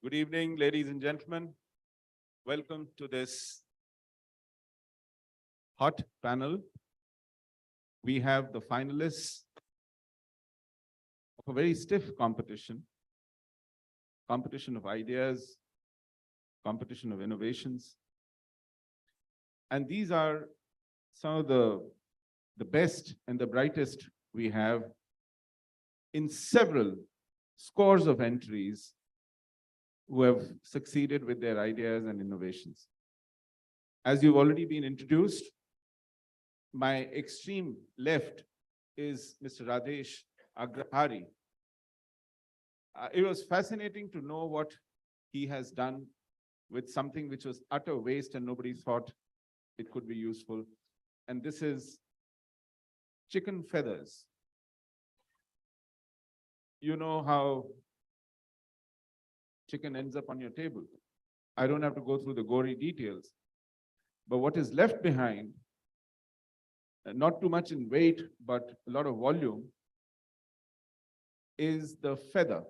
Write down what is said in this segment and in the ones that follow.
Good evening, ladies and gentlemen. Welcome to this hot panel. We have the finalists of a very stiff competition of ideas, competition of innovations. And these are some of the best and the brightest we have in several scores of entries who have succeeded with their ideas and innovations. As you've already been introduced, my extreme left is Mr. Radhesh Agrahari. It was fascinating to know what he has done with something which was utter waste and nobody thought it could be useful. And this is chicken feathers. You know how chicken ends up on your table. I don't have to go through the gory details. But what is left behind, not too much in weight, but a lot of volume, is the feather.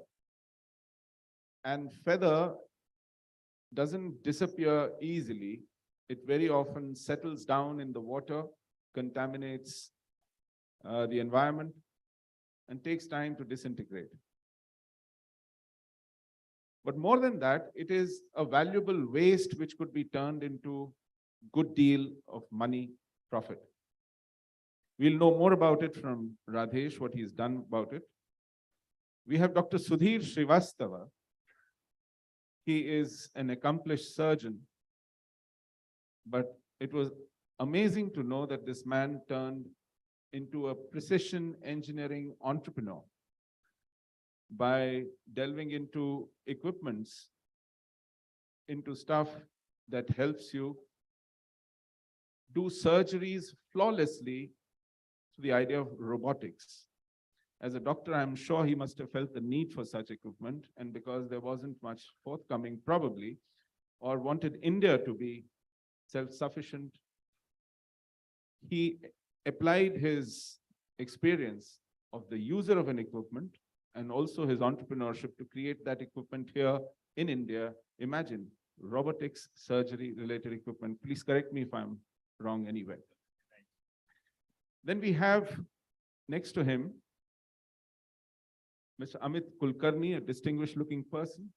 And feather doesn't disappear easily. It very often settles down in the water, contaminates the environment, and takes time to disintegrate. But more than that, it is a valuable waste which could be turned into good deal of money profit. We'll know more about it from Radhesh, what he's done about it. We have Dr. Sudhir Srivastava. He is an accomplished surgeon, but it was amazing to know that this man turned into a precision engineering entrepreneur by delving into equipments, into stuff that helps you do surgeries flawlessly, to the idea of robotics. As a doctor, I'm sure he must have felt the need for such equipment, and because there wasn't much forthcoming probably, or wanted India to be self-sufficient, he applied his experience of the user of an equipment and also his entrepreneurship to create that equipment here in India. Imagine, robotics, surgery-related equipment. Please correct me if I'm wrong anywhere. Then we have next to him, Mr. Amit Kulkarni, a distinguished-looking person.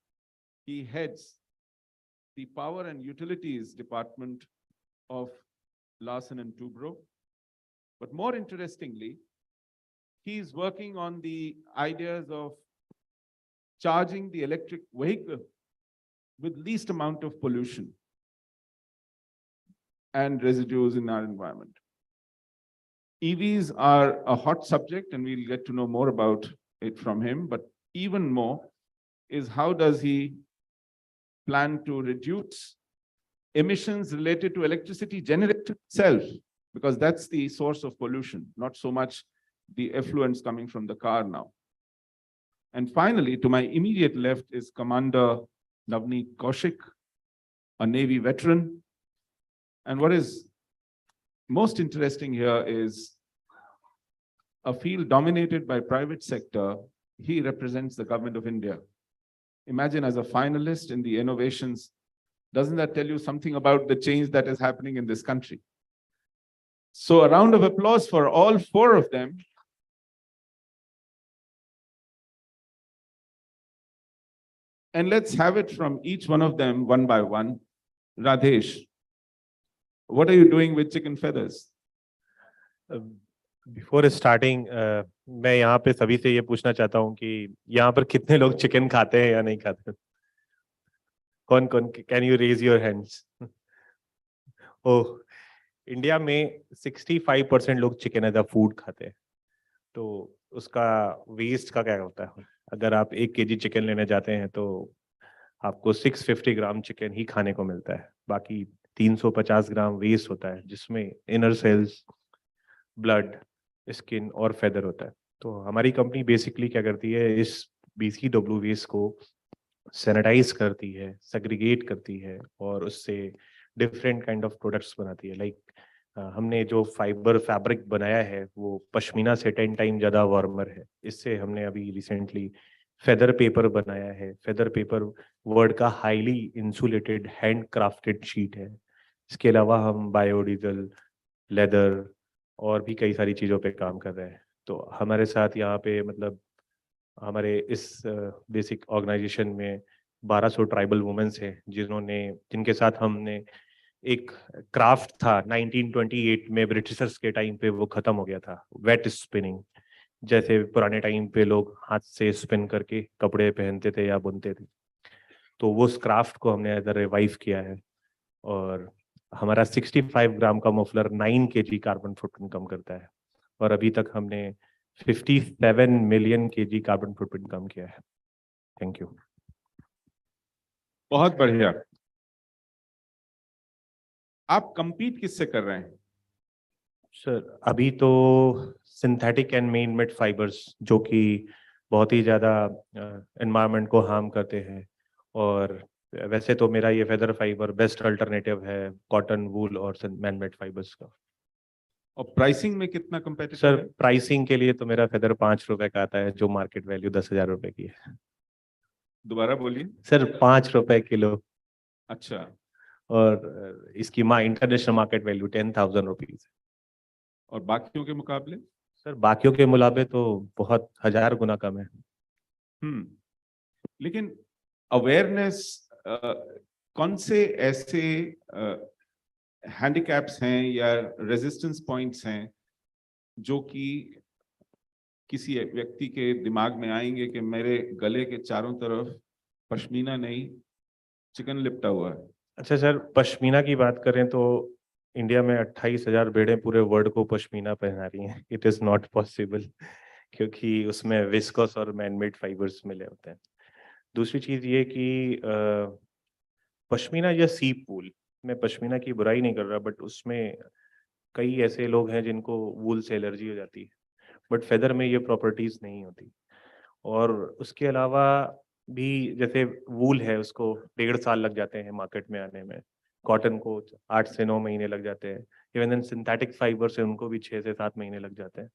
He heads the Power and Utilities Department of Larsen & Toubro. But more interestingly, he's working on the ideas of charging the electric vehicle with least amount of pollution and residues in our environment. EVs are a hot subject, and we'll get to know more about it from him, but even more is how does he plan to reduce emissions related to electricity generated itself, because that's the source of pollution, not so much the effluents coming from the car now. And finally, to my immediate left is Commander Navneet Kaushik, a Navy veteran. And what is most interesting here is a field dominated by private sector. He represents the government of India. Imagine, as a finalist in the innovations, doesn't that tell you something about the change that is happening in this country? So a round of applause for all four of them. And let's have it from each one of them one by one. Radhesh, what are you doing with chicken feathers? Before starting मैं यहाँ पे सभी से ये पूछना चाहता हूँ कि यहाँ पर कितने लोग चिकन खाते हैं या नहीं खाते? कौन कौन? Can you raise your hands? Oh, India में 65% लोग चिकन एज अ फूड खाते हैं, तो उसका वेस्ट का क्या होता है? अगर आप 1 kg चिकन लेने जाते हैं तो आपको 650 ग्राम चिकन ही खाने को मिलता है, बाकी 350 ग्राम वेस्ट होता है, जिसमें इनर सेल्स, ब्लड, स्किन और फेदर होता है। तो हमारी कंपनी बेसिकली क्या करती है, इस BCW वेस्ट को सैनिटाइज करती है, सेग्रीगेट करती है और उससे डिफरेंट काइंड ऑफ प्रोडक्ट्स बनाती है। लाइक हमने जो फाइबर फैब्रिक बनाया है वो पश्मीना से 10 टाइम ज़्यादा वार्मर है। इससे हमने अभी रिसेंटली फेदर पेपर बनाया है। फेदर पेपर वर्ल्ड का highly insulated hand crafted sheet है। इसके अलावा हम बायोडीजल, लेदर और भी कई सारी चीज़ों पे काम कर रहे हैं। तो हमारे साथ यहाँ पे मतलब हमारे इस बेसिक ऑर्गेनाइजेशन में 1200 ट्राइबल वुमेन्स हैं जिनके साथ हमने एक क्राफ्ट था 1928 में, ब्रिटिशर्स के टाइम पे वो खत्म हो गया था, वेट स्पिनिंग। जैसे पुराने टाइम पे लोग हाथ से स्पिन करके कपड़े पहनते थे या बुनते थे, तो वो उस क्राफ्ट को हमने इधर रिवाइव किया है। और हमारा 65 ग्राम का मफलर 9 kg कार्बन फुटप्रिंट कम करता है। और अभी तक हमने 57 मिलियन kg कार्बन फुटप्रिंट कम किया है। Thank you. बहुत बढ़िया। आप कंपीट किससे कर रहे हैं? सर अभी तो synthetic and main made fibres, जो कि बहुत ही ज़्यादा एनवायरनमेंट को हार्म करते हैं। और वैसे तो मेरा ये फेदर फाइबर बेस्ट अल्टरनेटिव है कॉटन, वूल और मैन मेड फाइबर्स का। और प्राइसिंग में कितना कंपेटिटिव सर है? प्राइसिंग के लिए तो मेरा फेदर 5 रुपए का आता है, जो मार्केट वैल्यू 10,000 रुपए की है। दोबारा बोलिए। सर 5 रुपए किलो। अच्छा। और इसकी इंटरनेशनल मार्केट वैल्यू 10,000 रुपीज। और बाकियों के मुकाबले? सर बाकियों के मुकाबले तो बहुत 1000 गुना कम है। लेकिन अवेयरनेस, कौन से ऐसे हैंडीकैप्स हैं या रेजिस्टेंस पॉइंट्स हैं जो कि किसी व्यक्ति के दिमाग में आएंगे कि मेरे गले के चारों तरफ पश्मीना नहीं, चिकन लिपटा हुआ है? अच्छा सर, पश्मीना की बात करें तो इंडिया में 28,000 भेड़ें पूरे वर्ल्ड को पश्मीना पहना रही हैं। इट इज़ नॉट पॉसिबल, क्योंकि उसमें विस्कोस और मैनमेड फाइबर्स मिले होते हैं। दूसरी चीज़ ये कि पश्मीना या सीप वूल, मैं पश्मीना की बुराई नहीं कर रहा, बट उसमें कई ऐसे लोग हैं जिनको वूल से एलर्जी हो जाती है, बट फेदर में ये प्रॉपर्टीज नहीं होती। और उसके अलावा भी जैसे वूल है, उसको 1.5 साल लग जाते हैं मार्केट में आने में, कॉटन को 8 से 9 महीने लग जाते हैं, इवन देन सिंथेटिक फाइबर से उनको भी 6 से 7 महीने लग जाते हैं।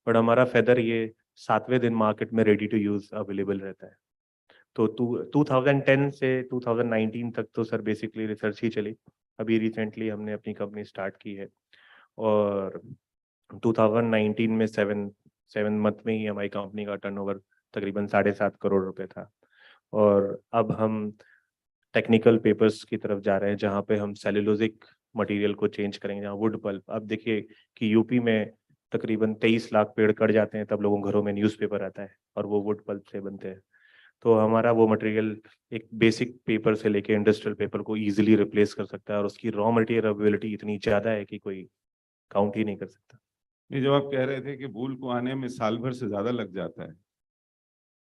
बट हमारा फेदर ये 7वें दिन मार्केट में रेडी टू यूज अवेलेबल रहता है। तो 2010 से 2019 तक तो सर बेसिकली रिसर्च ही चली। अभी रिसेंटली हमने अपनी कंपनी स्टार्ट की है, और 2019 में 7 मंथ में ही हमारी कंपनी का टर्नओवर तकरीबन 7.5 करोड़ रुपए था। और अब हम टेक्निकल पेपर्स की तरफ जा रहे हैं, जहाँ पे हम सेलुलोजिक मटेरियल को चेंज करेंगे, जहाँ वुड पल्प। अब देखिए कि यूपी में तकरीबन 23 लाख पेड़ कट जाते हैं, तब लोगों घरों में न्यूज़पेपर आता है, और वो वुड पल्प से बनते हैं। तो हमारा वो मटेरियल एक बेसिक पेपर से लेके इंडस्ट्रियल पेपर को इजीली रिप्लेस कर सकता है, और उसकी रॉ मटेरियल अवेलेबिलिटी इतनी ज़्यादा है कि कोई काउंट ही नहीं कर सकता। ये जब आप कह रहे थे कि वूल को आने में साल भर से ज्यादा लग जाता है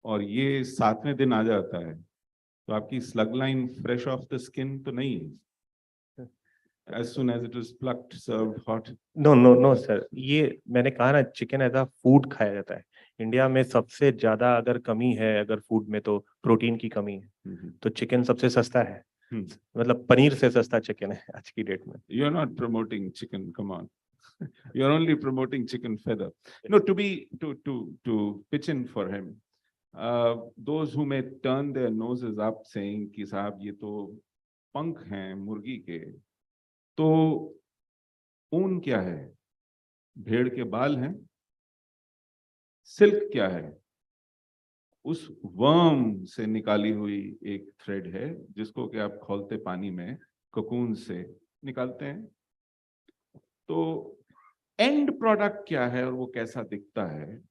और ये 7वें दिन आ जाता है, तो आपकी slug line fresh of the skin तो नहीं है? As soon as it is plucked, served hot. No no no sir, ये मैंने कहा ना, चिकन एज अ फूड खाया जाता है। इंडिया में सबसे ज्यादा अगर कमी है अगर फूड में, तो प्रोटीन की कमी है। तो चिकन सबसे सस्ता है, मतलब पनीर से सस्ता चिकन है आज की डेट में। You are not promoting chicken, come on. You are only promoting chicken feather. No, to pitch in for him. Those who may turn their noses up saying कि साहब ये तो पंख हैं मुर्गी के, तो ऊन क्या है? भेड़ के बाल हैं? सिल्क क्या है? उस वर्म से निकाली हुई एक थ्रेड है जिसको कि आप खौलते पानी में कोकून से निकालते हैं। तो एंड प्रोडक्ट क्या है और वो कैसा दिखता है?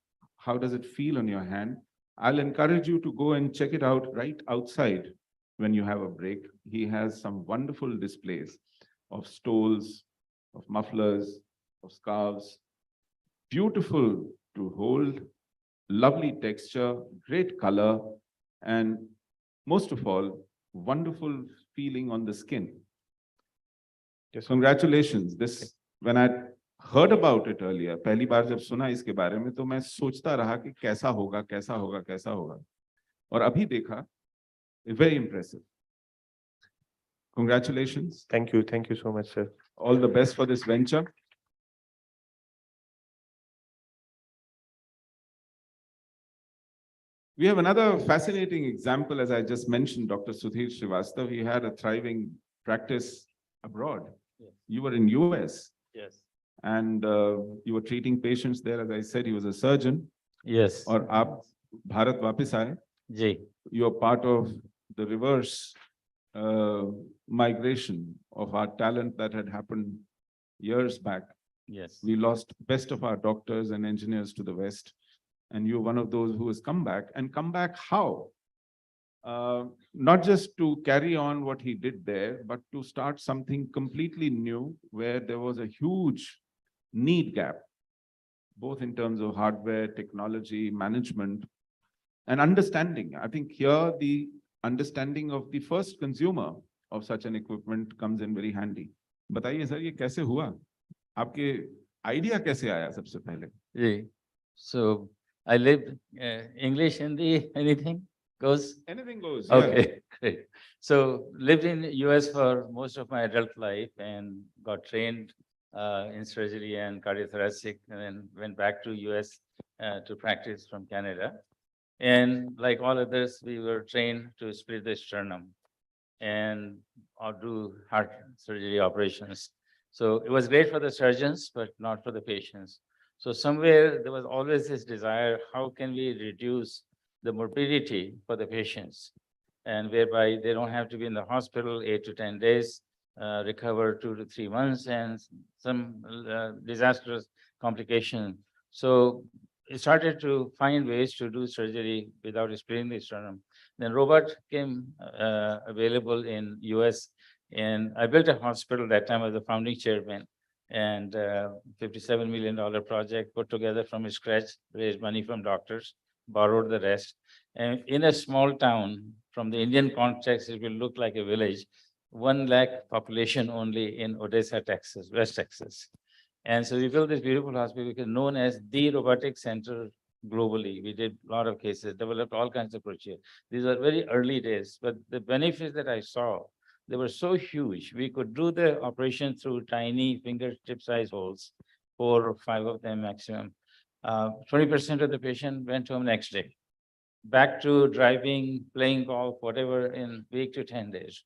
How does it feel on your hand? I'll encourage you to go and check it out right outside when you have a break. He has some wonderful displays of stoles, of mufflers, of scarves, beautiful to hold, lovely texture, great color, and most of all, wonderful feeling on the skin. Yes, Congratulations. This, when I heard about it earlier, पहली बार जब सुना इसके बारे में, तो मैं सोचता रहा कि कैसा होगा, कैसा होगा, कैसा होगा, और अभी देखा, very impressive. Congratulations. Thank you so much, sir. All the best for this venture. We have another fascinating example, as I just mentioned, Dr. Sudhir Srivastav. He had a thriving practice abroad. Yes. You were in US Yes. and you were treating patients there. As I said, he was a surgeon. Yes. और आप भारत वापस आए. Ji. You are part of the reverse migration of our talent that had happened years back. Yes. We lost best of our doctors and engineers to the West. And you're one of those who has come back. And come back how? Not just to carry on what he did there, but to start something completely new where there was a huge need gap, both in terms of hardware, technology, management, and understanding. I think here the understanding of the first consumer of such an equipment comes in very handy. बताइए sir ये कैसे हुआ? आपके idea कैसे आया सबसे पहले? Ji. So I lived English, Hindi, anything goes? Anything goes. Okay, great. So lived in US for most of my adult life and got trained in surgery and cardiothoracic, and then went back to US to practice from Canada. And like all others, we were trained to split the sternum and or do heart surgery operations. So it was great for the surgeons, but not for the patients. So somewhere there was always this desire, how can we reduce the morbidity for the patients? And whereby they don't have to be in the hospital 8 to 10 days, recover 2 to 3 months, and some disastrous complication. So it started to find ways to do surgery without splitting the sternum. Then robot came available in US, and I built a hospital that time. I was the founding chairman, and $57 million project put together from scratch, raised money from doctors, borrowed the rest. And in a small town, from the Indian context, it will look like a village, 1 lakh population only in Odessa, Texas, West Texas. And so we built this beautiful hospital, which is known as the robotic center globally. We did a lot of cases, developed all kinds of procedures. These are very early days, but the benefits that I saw, they were so huge. We could do the operation through tiny fingertip size holes, 4 or 5 of them maximum. 20% of the patient went home next day. Back to driving, playing golf, whatever, in week to 10 days.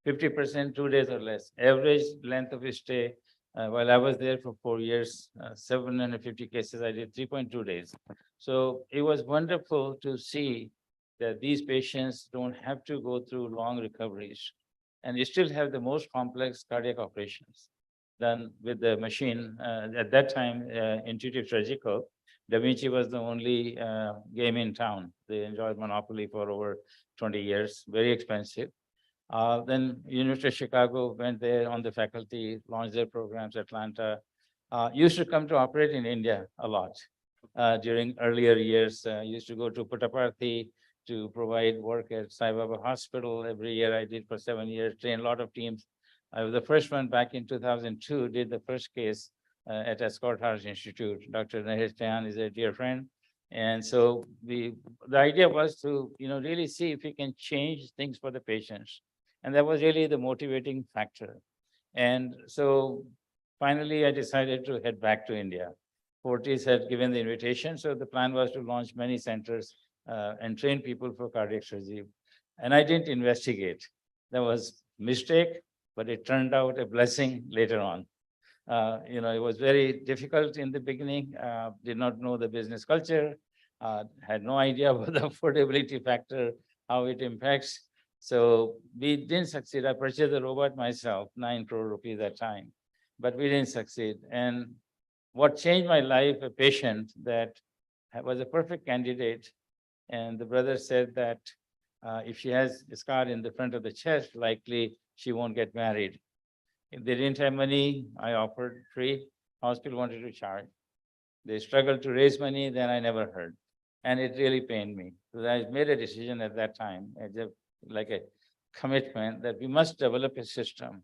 50%, 2 days or less. Average length of stay, while I was there for 4 years, 750 cases, I did 3.2 days. So it was wonderful to see that these patients don't have to go through long recoveries, and you still have the most complex cardiac operations done with the machine. At that time, Intuitive Surgical, Da Vinci was the only game in town. They enjoyed monopoly for over 20 years, very expensive. Then University of Chicago went there on the faculty, launched their programs, Atlanta. Used to come to operate in India a lot during earlier years. Used to go to Puttaparthi to provide work at Sai Baba Hospital. Every year I did for 7 years, trained a lot of teams. I was the first one back in 2002, did the first case at Escort Heart Institute. Dr. Nahesh Tayan is a dear friend. And so the idea was to, really see if we can change things for the patients. And that was really the motivating factor. And so finally, I decided to head back to India. Fortis had given the invitation, so the plan was to launch many centers and train people for cardiac surgery. And I didn't investigate. That was mistake, but it turned out a blessing later on. It was very difficult in the beginning, did not know the business culture, had no idea about the affordability factor, how it impacts. So we didn't succeed. I purchased the robot myself, 9 crore rupees at that time, but we didn't succeed. And what changed my life, a patient that was a perfect candidate. And the brother said that if she has a scar in the front of the chest, likely she won't get married. If they didn't have money, I offered free. Hospital wanted to charge. They struggled to raise money, then I never heard. And it really pained me. So I made a decision at that time, like a commitment, that we must develop a system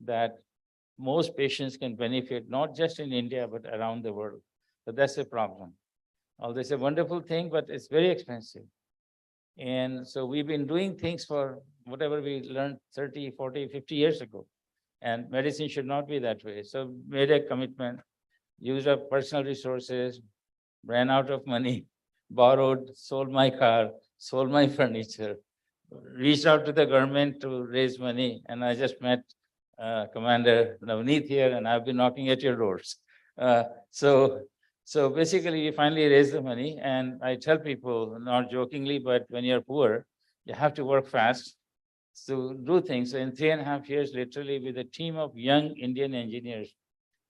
that most patients can benefit, not just in India, but around the world. But that's a problem. Although it's a wonderful thing, but it's very expensive. And so we've been doing things for whatever we learned 30, 40, 50 years ago. And medicine should not be that way. So made a commitment, used up personal resources, ran out of money, borrowed, sold my car, sold my furniture, reached out to the government to raise money, and I just met Commander Navneet here, and I've been knocking at your doors. So basically, we finally raised the money, and I tell people, not jokingly, but when you're poor, you have to work fast to do things. So in 3.5 years, literally, with a team of young Indian engineers,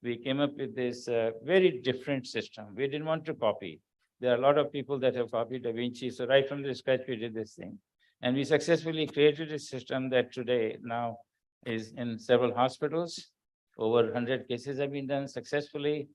we came up with this very different system. We didn't want to copy. There are a lot of people that have copied Da Vinci. So right from the scratch, we did this thing. And we successfully created a system that today now is in several hospitals. Over 100 cases have been done successfully.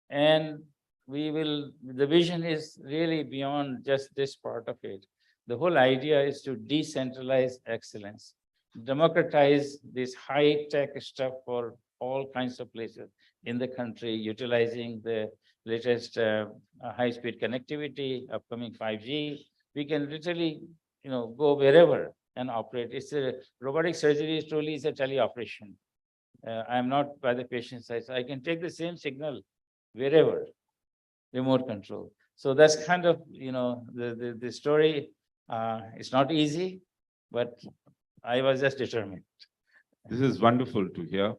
And the vision is really beyond just this part of it. The whole idea is to decentralize excellence, democratize this high-tech stuff for all kinds of places in the country, utilizing the latest high-speed connectivity, upcoming 5G. We can literally, go wherever and operate. Robotic surgery is truly a teleoperation. I'm not by the patient side, so I can take the same signal wherever, remote control. So that's kind of, the story. It's not easy, but I was just determined. This is wonderful to hear.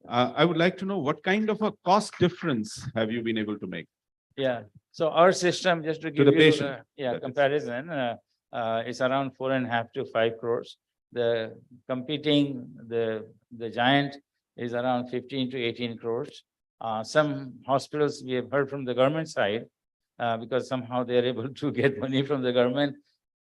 I would like to know what kind of a cost difference have you been able to make? Yeah. So our system, just to give the you, patient, that is. comparison, it's around 4.5 to 5 crores. The competing, the giant is around 15 to 18 crores. Some hospitals we have heard from the government side, because somehow they are able to get money from the government,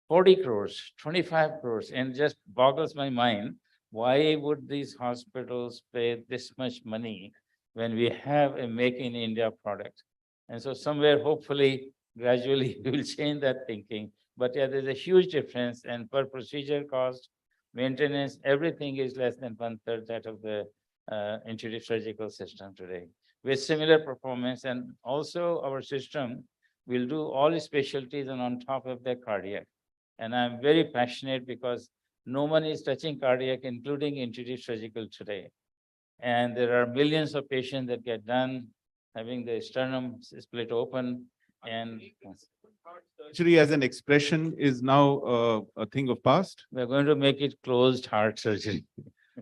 40 crores, 25 crores, and just boggles my mind. Why would these hospitals pay this much money when we have a Make in India product? And so somewhere, hopefully, gradually, we will change that thinking. But yeah, there's a huge difference, and per procedure cost, maintenance, everything is less than 1/3 that of the intuitive surgical system today, with similar performance. And also our system will do all specialties and on top of the cardiac. And I'm very passionate because no one is touching cardiac, including intuitive surgical today. And there are millions of patients that get done having the sternum split open. And Surgery as an expression is now a thing of past. we're going to make it closed heart surgery.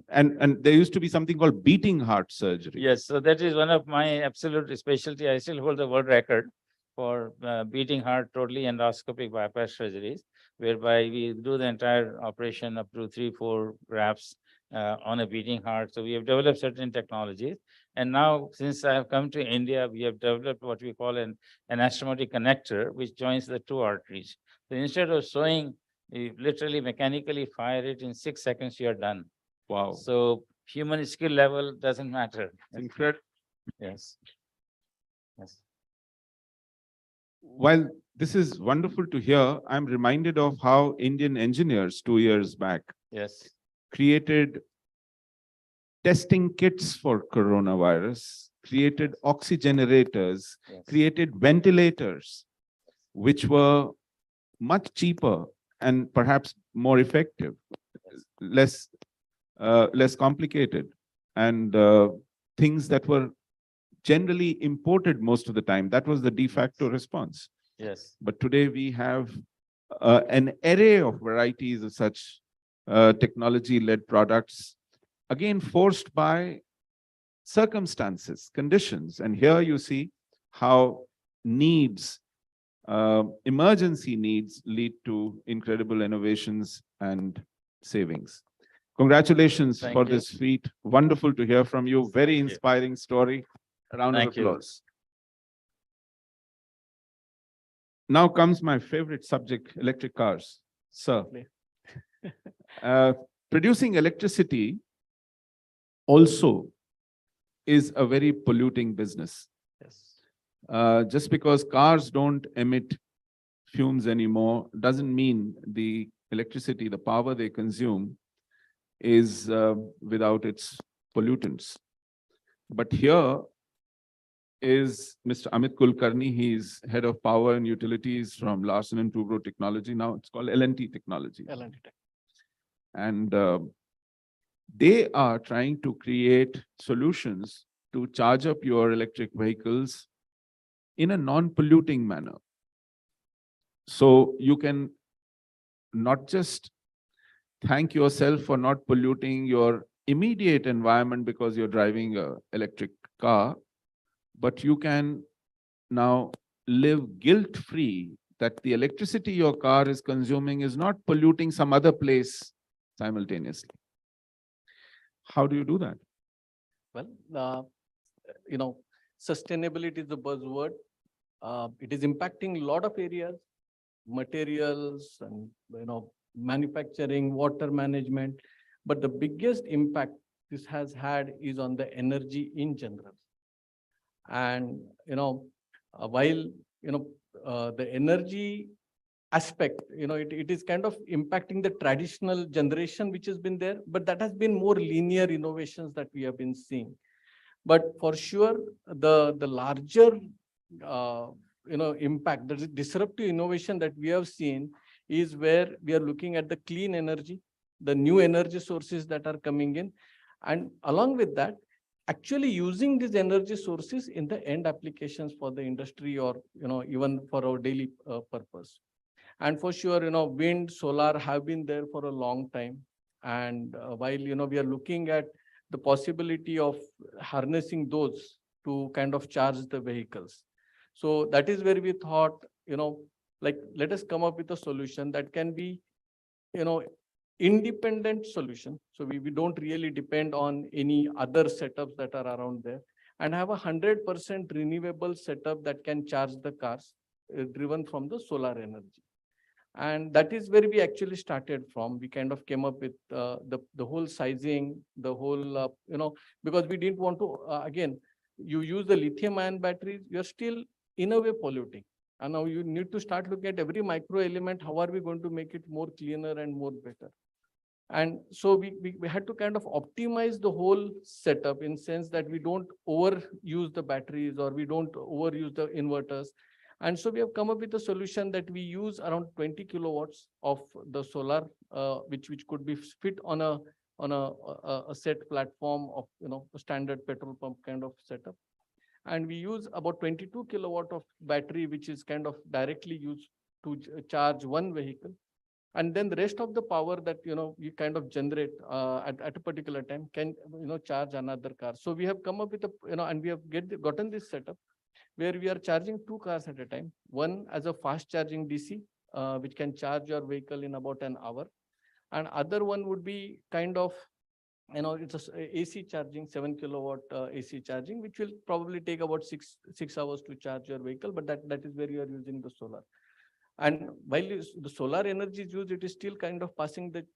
And there used to be something called beating heart surgery. Yes, so that is one of my absolute specialty. I still hold the world record for beating heart totally endoscopic bypass surgeries, whereby we do the entire operation up to 3-4 grafts on a beating heart. So we have developed certain technologies. And now, since I have come to India, we have developed what we call an anastomotic connector, which joins the 2 arteries. So instead of sewing, you literally mechanically fire it in 6 seconds, you are done. Wow. So human skill level doesn't matter. Incredible. Yes. Yes. While this is wonderful to hear, I'm reminded of how Indian engineers 2 years back Yes. created testing kits for coronavirus, created oxygenators, Yes. created ventilators, which were much cheaper and perhaps more effective, less complicated, and things that were generally imported most of the time. That was the de facto response. Yes. But today we have an array of varieties of such technology-led products, again forced by circumstances, conditions. And here you see how needs, emergency needs, lead to incredible innovations and savings. Congratulations Thank for you. this feat. Wonderful to hear from you. Very Thank you. inspiring story. A round Thank of you. applause. Now comes my favorite subject, electric cars. Sir, producing electricity also is a very polluting business. Yes. Just because cars don't emit fumes anymore doesn't mean the electricity, the power they consume, is without its pollutants. But here is Mr. Amit Kulkarni. He's head of power and utilities from Larsen and Toubro Technology. Now it's called L&T Technology. L&T Tech. And they are trying to create solutions to charge up your electric vehicles in a non-polluting manner. So you can not just thank yourself for not polluting your immediate environment because you're driving an electric car, but you can now live guilt-free that the electricity your car is consuming is not polluting some other place simultaneously. How do you do that? Well, you know, sustainability is the buzzword. It is impacting a lot of areas, materials and, manufacturing, water management. But the biggest impact this has had is on the energy in general. And, while, the energy aspect, it is kind of impacting the traditional generation which has been there, but that has been more linear innovations that we have been seeing. But for sure, the larger, impact, the disruptive innovation that we have seen is where we are looking at the clean energy, the new energy sources that are coming in. And along with that, actually using these energy sources in the end applications for the industry or, even for our daily purpose. And for sure, wind, solar have been there for a long time. And while, we are looking at the possibility of harnessing those to kind of charge the vehicles. So that is where we thought, like, let us come up with a solution that can be, independent solution. So we don't really depend on any other setups that are around there, and have 100% renewable setup that can charge the cars driven from the solar energy. And that is where we actually started from. We kind of came up with the whole sizing, the whole, because we didn't want to, again, you use the lithium ion batteries, you're still in a way polluting. And now you need to start looking at every micro element. How are we going to make it more cleaner and more better? And so we had to kind of optimize the whole setup in sense that we don't overuse the batteries or we don't overuse the inverters. And so we have come up with a solution that we use around 20 kilowatts of the solar, which could be fit on a set platform of, a standard petrol pump kind of setup. And we use about 22 kilowatt of battery, which is kind of directly used to charge one vehicle. And then the rest of the power that, you kind of generate at a particular time can, charge another car. So we have come up with and we have gotten this setup where we are charging 2 cars at a time. One as a fast charging DC, which can charge your vehicle in about an hour. And other one would be kind of, it's a AC charging, 7 kilowatt AC charging, which will probably take about six hours to charge your vehicle. But that is where you are using the solar. And while the solar energy is used, it is still kind of passing the,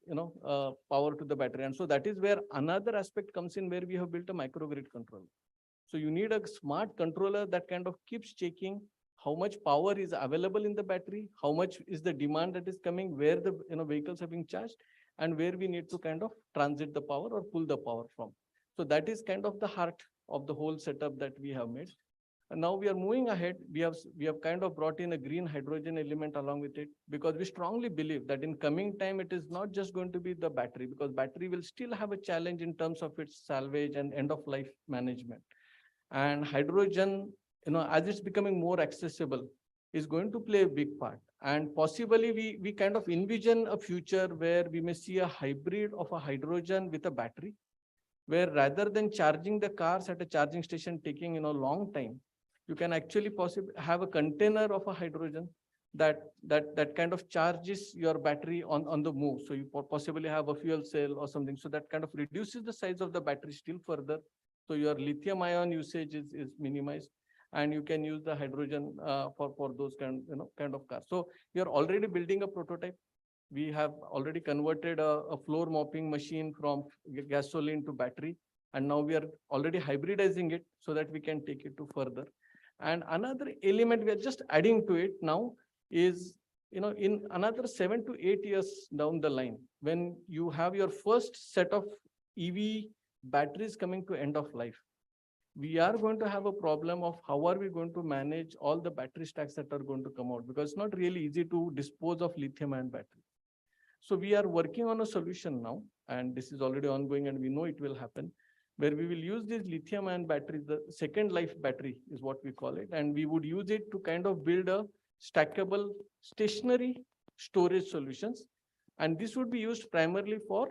power to the battery. And so that is where another aspect comes in, where we have built a microgrid controller. So you need a smart controller that kind of keeps checking how much power is available in the battery, how much is the demand that is coming, where the vehicles are being charged, and where we need to kind of transit the power or pull the power from. So that is kind of the heart of the whole setup that we have made. And now we are moving ahead. We have kind of brought in a green hydrogen element along with it, because we strongly believe that in coming time, it is not just going to be the battery, because battery will still have a challenge in terms of its salvage and end of life management. And hydrogen, as it's becoming more accessible, is going to play a big part. And possibly we kind of envision a future where we may see a hybrid of a hydrogen with a battery, where rather than charging the cars at a charging station taking a long time, you can actually possibly have a container of a hydrogen that kind of charges your battery on the move. So you possibly have a fuel cell or something. So that kind of reduces the size of the battery still further. So your lithium ion usage is minimized, and you can use the hydrogen for those kind of cars. So we are already building a prototype. We have already converted a floor mopping machine from gasoline to battery. And now we are already hybridizing it so that we can take it to further. And another element we are just adding to it now is, in another 7 to 8 years down the line, when you have your first set of EV batteries coming to end of life, we are going to have a problem of how are we going to manage all the battery stacks that are going to come out, because it's not really easy to dispose of lithium ion battery. So we are working on a solution now, and this is already ongoing, and we know it will happen, where we will use these lithium ion batteries, the second life battery is what we call it. And we would use it to kind of build a stackable stationary storage solutions. And this would be used primarily for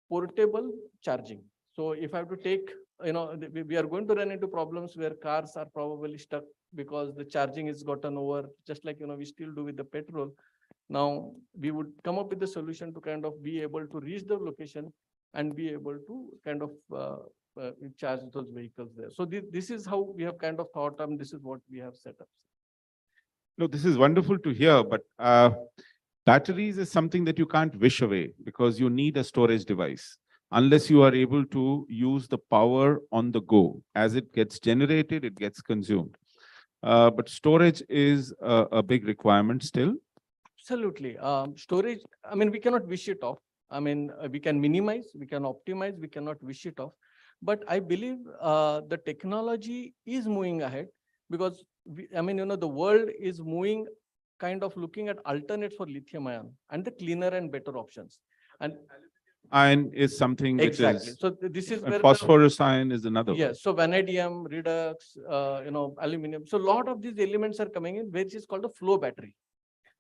portable charging. So if I have to take, we are going to run into problems where cars are probably stuck because the charging is gotten over, just like, we still do with the petrol. Now we would come up with a solution to kind of be able to reach the location and be able to kind of charge those vehicles there. So this is how we have kind of thought, and this is what we have set up. No, this is wonderful to hear, but batteries is something that you can't wish away because you need a storage device unless you are able to use the power on the go. As it gets generated, it gets consumed. But storage is a big requirement still. Absolutely. Storage, I mean, we cannot wish it off. I mean, we can minimize, we can optimize, we cannot wish it off. But I believe the technology is moving ahead because, the world is moving, kind of looking at alternates for lithium ion and the cleaner and better options. And Iron is something which exactly. is, So this is and where phosphorus ion is another one. yes. So vanadium, redox, aluminum. So a lot of these elements are coming in, which is called a flow battery.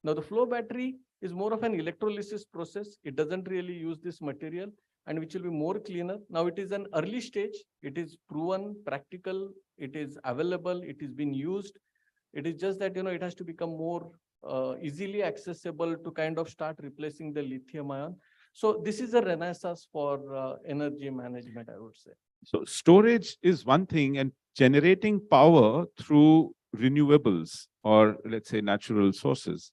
Now the flow battery is more of an electrolysis process. It doesn't really use this material, and which will be more cleaner. Now it is an early stage. It is proven, practical. It is available. It is being used. It is just that, it has to become more easily accessible to kind of start replacing the lithium ion. So this is a renaissance for energy management, I would say. So storage is one thing, and generating power through renewables or let's say natural sources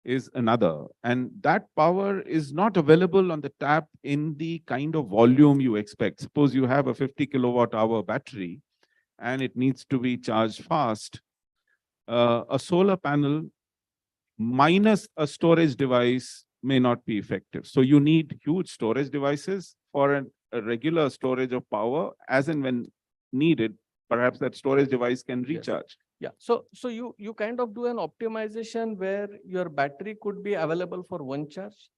is another. And that power is not available on the tap in the kind of volume you expect. Suppose you have a 50 kilowatt hour battery and it needs to be charged fast. A solar panel minus a storage device may not be effective. So you need huge storage devices for a regular storage of power as and when needed. Perhaps that storage device can recharge. Yeah. So you kind of do an optimization where your battery could be available for one charge,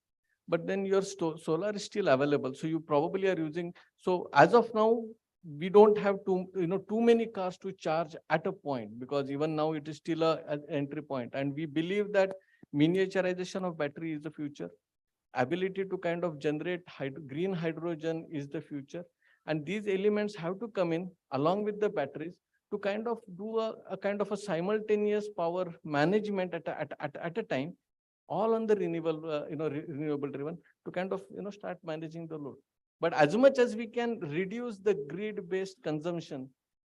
but then your solar is still available. So you probably are using. So as of now, we don't have too many cars to charge at a point, because even now it is still an entry point. And we believe that miniaturization of battery is the future. Ability to kind of generate green hydrogen is the future. And these elements have to come in along with the batteries to kind of do a kind of a simultaneous power management at a time, all on the renewable driven, to kind of start managing the load. But as much as we can reduce the grid based consumption,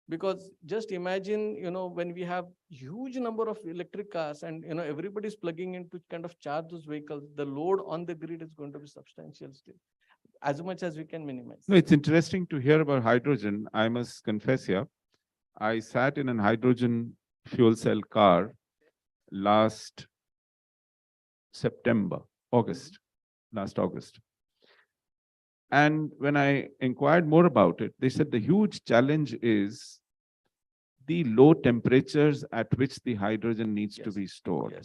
because just imagine, when we have huge number of electric cars and everybody's plugging in to kind of charge those vehicles, the load on the grid is going to be substantial still, as much as we can minimize. No, it's interesting to hear about hydrogen. I must confess here, I sat in a hydrogen fuel cell car last August. And when I inquired more about it, they said the huge challenge is the low temperatures at which the hydrogen needs to be stored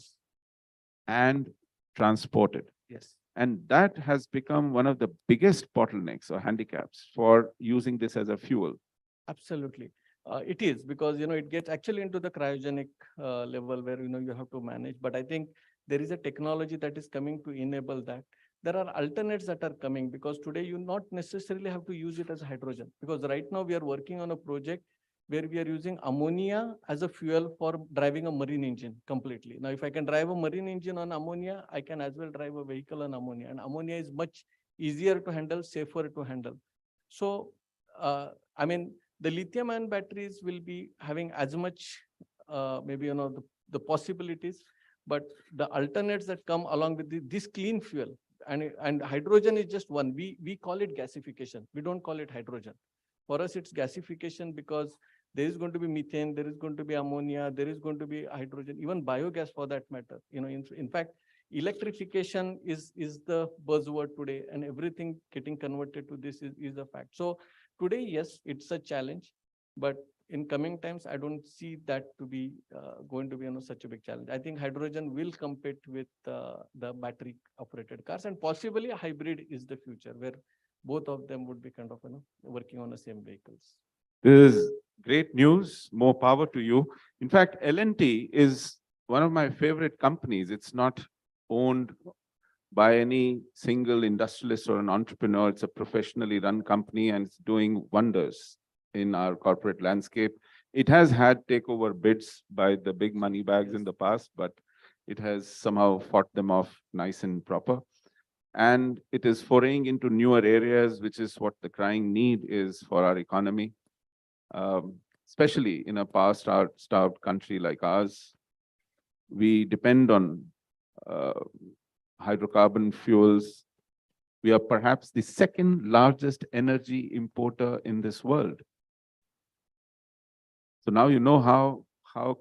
and transported. Yes. And that has become one of the biggest bottlenecks or handicaps for using this as a fuel. Absolutely. It is, because, it gets actually into the cryogenic level where, you have to manage. But I think there is a technology that is coming to enable that. There are alternates that are coming, because today you not necessarily have to use it as hydrogen, because right now we are working on a project where we are using ammonia as a fuel for driving a marine engine completely. Now, if I can drive a marine engine on ammonia, I can as well drive a vehicle on ammonia, and ammonia is much easier to handle, safer to handle. So, the lithium ion batteries will be having as much, maybe, the possibilities, but the alternates that come along with this clean fuel, and hydrogen is just one. We call it gasification. We don't call it hydrogen. For us, it's gasification, because there is going to be methane, there is going to be ammonia, there is going to be hydrogen, even biogas for that matter. In fact, electrification is the buzzword today, and everything getting converted to this is a fact. So today, yes, it's a challenge, but in coming times, I don't see that to be going to be such a big challenge. I think hydrogen will compete with the battery operated cars, and possibly a hybrid is the future, where both of them would be kind of working on the same vehicles. This is great news. More power to you. In fact, L&T is one of my favorite companies. It's not owned by any single industrialist or an entrepreneur. It's a professionally run company and it's doing wonders in our corporate landscape. It has had takeover bids by the big money bags in the past, but it has somehow fought them off nice and proper. And it is foraying into newer areas, which is what the crying need is for our economy, especially in a power-starved country like ours. We depend on hydrocarbon fuels. We are perhaps the second largest energy importer in this world. So now you know how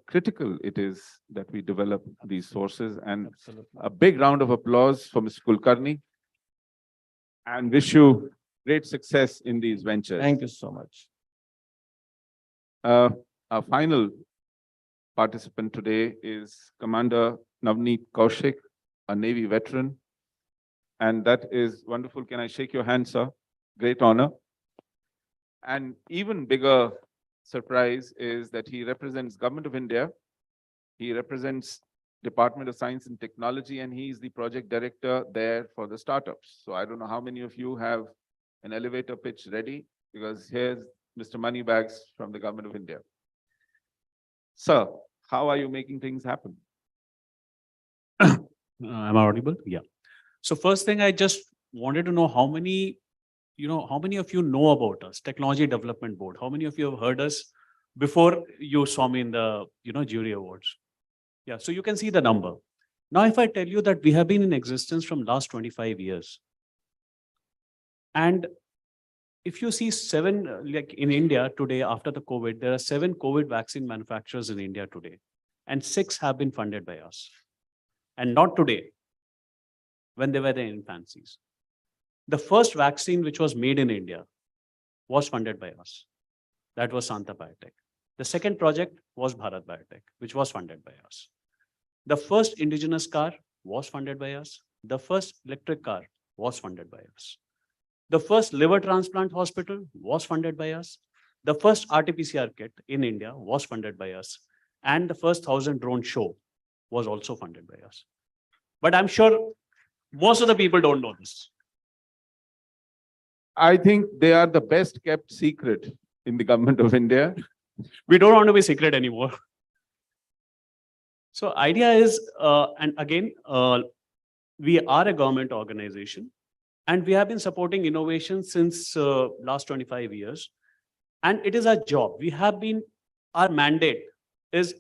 critical it is that we develop these sources. And a big round of applause for Mr. Kulkarni, and wish you great success in these ventures. Thank you so much. Our final participant today is Commander Navneet Kaushik, a Navy veteran. And that is wonderful. Can I shake your hand, sir? Great honor. And even bigger surprise is that he represents Government of India. He represents Department of Science and Technology, and he is the project director there for the startups. So I don't know how many of you have an elevator pitch ready, because here's Mr. Moneybags from the Government of India. Sir, how are you making things happen? Am I audible? Yeah. So first thing, I just wanted to know how many of you know about us, Technology Development Board? How many of you have heard us before you saw me in the, jury awards? Yeah, so you can see the number. Now, if I tell you that we have been in existence from last 25 years, and if you see like in India today, after the COVID, there are 7 COVID vaccine manufacturers in India today, and 6 have been funded by us. And not today, when they were in infancies. The first vaccine which was made in India was funded by us. That was Santa Biotech. The second project was Bharat Biotech, which was funded by us. The first indigenous car was funded by us. The first electric car was funded by us. The first liver transplant hospital was funded by us. The first RT-PCR kit in India was funded by us. And the first 1,000 drone show was also funded by us. But I'm sure most of the people don't know this. I think they are the best kept secret in the Government of India. We don't want to be secret anymore. So idea is, and again, we are a government organization, and we have been supporting innovation since last 25 years. And it is our job. Our mandate is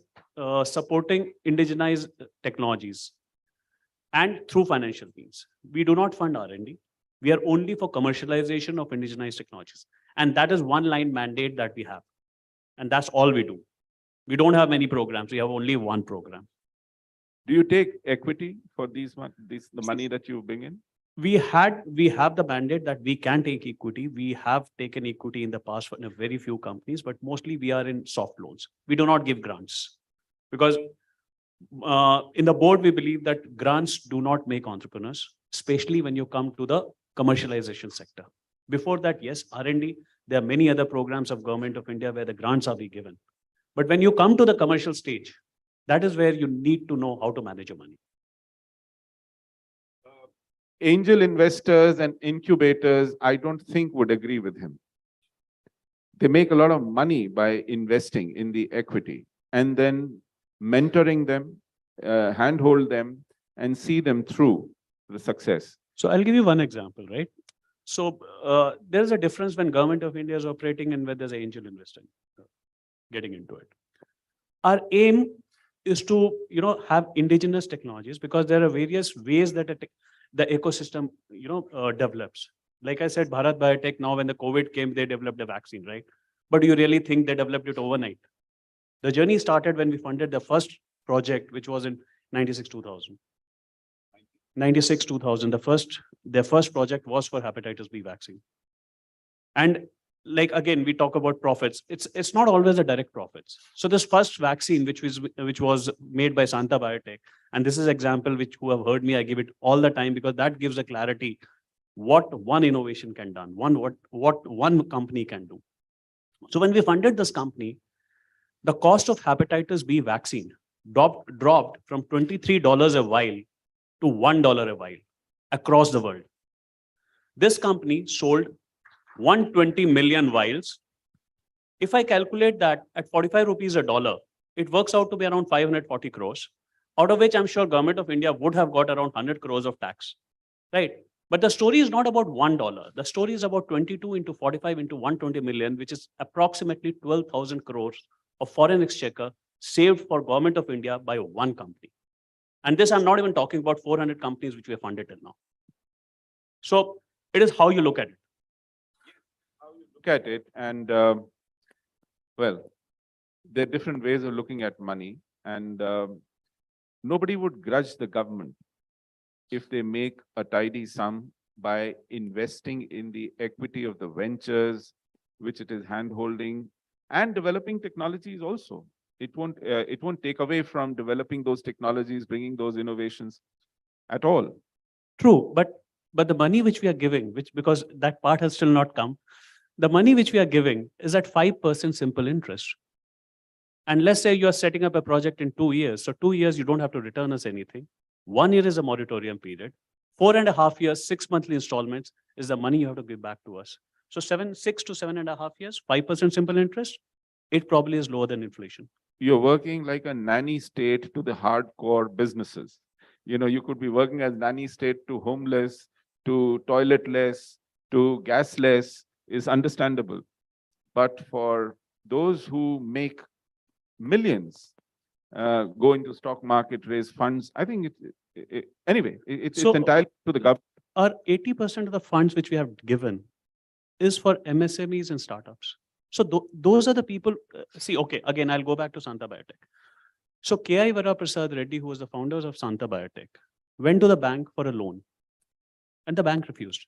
supporting indigenized technologies and through financial means. We do not fund R&D. We are only for commercialization of indigenized technologies. And that is one line mandate that we have. And that's all we do. We don't have many programs. We have only one program. Do you take equity for the money that you bring in? We have the mandate that we can take equity. We have taken equity in the past for very few companies, but mostly we are in soft loans. We do not give grants because in the board, we believe that grants do not make entrepreneurs, especially when you come to the commercialization sector. Before that, yes, R&D, there are many other programs of Government of India where the grants are being given. But when you come to the commercial stage, that is where you need to know how to manage your money. Angel investors and incubators, I don't think would agree with him. They make a lot of money by investing in the equity and then mentoring them, handhold them, and see them through the success. So I'll give you one example, right? So there's a difference when Government of India is operating and where there's an angel investor getting into it. Our aim is to, have indigenous technologies because there are various ways that the ecosystem, develops. Like I said, Bharat Biotech, now when the COVID came, they developed a vaccine, right? But do you really think they developed it overnight? The journey started when we funded the first project, which was in 96-2000. 96-2000, their first project was for hepatitis B vaccine. And like, again, we talk about profits. It's not always a direct profits. So this first vaccine, which was made by Santa Biotech, and this is example which who have heard me, I give it all the time because that gives a clarity what one innovation can do, what one company can do. So when we funded this company, the cost of hepatitis B vaccine dropped from $23 a vial to $1 a vial across the world. This company sold 120 million vials. If I calculate that at 45 rupees a dollar, it works out to be around 540 crores, out of which I'm sure government of India would have got around 100 crores of tax, right? But the story is not about $1. The story is about 22 into 45 into 120 million, which is approximately 12,000 crores of foreign exchequer saved for government of India by one company. And this, I'm not even talking about 400 companies which we have funded till now. So it is how you look at it. Look at it, and well, there are different ways of looking at money, and nobody would grudge the government if they make a tidy sum by investing in the equity of the ventures, which it is hand-holding, and developing technologies also. It won't take away from developing those technologies, bringing those innovations at all. True, but the money which we are giving, because that part has still not come, the money which we are giving is at 5% simple interest. And let's say you are setting up a project in 2 years. So 2 years, you don't have to return us anything. 1 year is a moratorium period. 4.5 years, 6 monthly installments is the money you have to give back to us. So 6 to 7.5 years, 5% simple interest, it probably is lower than inflation. You're working like a nanny state to the hardcore businesses. You know, you could be working as nanny state to homeless, to toiletless, to gasless is understandable. But for those who make millions, go into stock market, raise funds, I think it's entirely to the government. Our 80% of the funds which we have given is for MSMEs and startups. So those are the people, see, okay, again, I'll go back to Santa Biotech. So K.I. Varaprasad Reddy, who was the founders of Santa Biotech, went to the bank for a loan and the bank refused.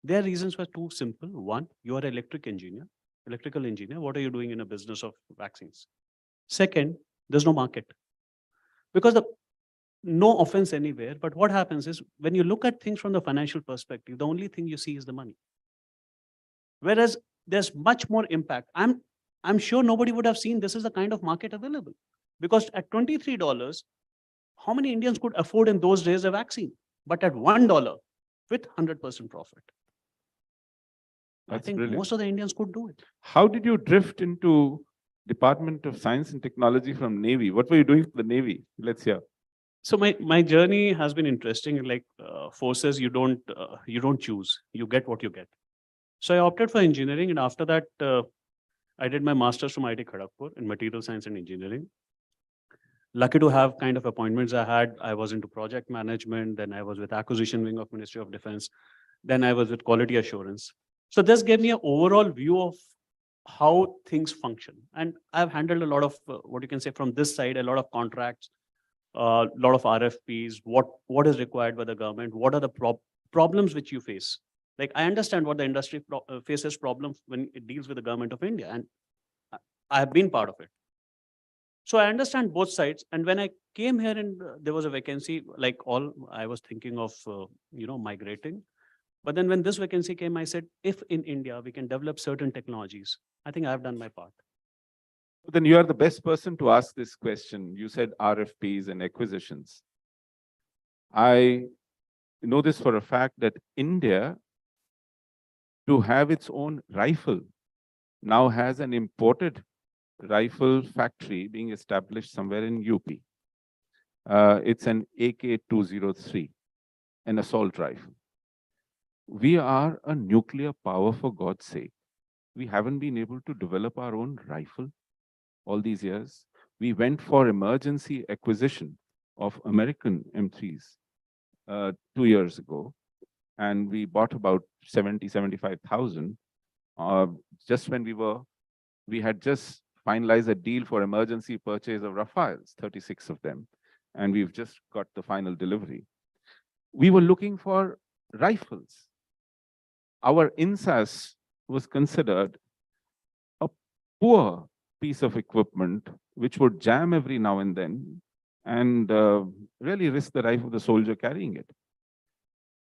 Their reasons were too simple. One, you are an electrical engineer. What are you doing in a business of vaccines? Second, there's no market. Because no offense anywhere, but what happens is when you look at things from the financial perspective, the only thing you see is the money. Whereas there's much more impact. I'm sure nobody would have seen this is the kind of market available. Because at $23, how many Indians could afford in those days a vaccine? But at $1 with 100% profit. That's I think brilliant. most of the Indians could do it. How did you drift into Department of Science and Technology from Navy? What were you doing for the Navy? Let's hear. So my journey has been interesting. Like forces, you don't choose. You get what you get. So I opted for engineering, and after that, I did my master's from IIT Kharagpur in material science and engineering. Lucky to have kind of appointments I had. I was into project management, then I was with acquisition wing of Ministry of Defense, then I was with quality assurance. So this gave me an overall view of how things function. And I've handled a lot of, what you can say from this side, a lot of contracts, a lot of RFPs, what is required by the government, what are the problems which you face. Like I understand what the industry faces problems when it deals with the government of India, and I have been part of it. So I understand both sides. And when I came here and there was a vacancy, like I was thinking of, migrating. But then when this vacancy came, I said, if in India we can develop certain technologies, I think I've done my part. Then you are the best person to ask this question. You said RFPs and acquisitions. I know this for a fact that India, to have its own rifle, now has an imported rifle factory being established somewhere in UP. It's an AK-203, an assault rifle. We are a nuclear power, for God's sake. We haven't been able to develop our own rifle all these years. We went for emergency acquisition of American M3s 2 years ago, and we bought about 75,000 just when we had just finalized a deal for emergency purchase of Rafales, 36 of them, and we've just got the final delivery. We were looking for rifles. Our INSAS was considered a poor piece of equipment which would jam every now and then and really risk the life of the soldier carrying it.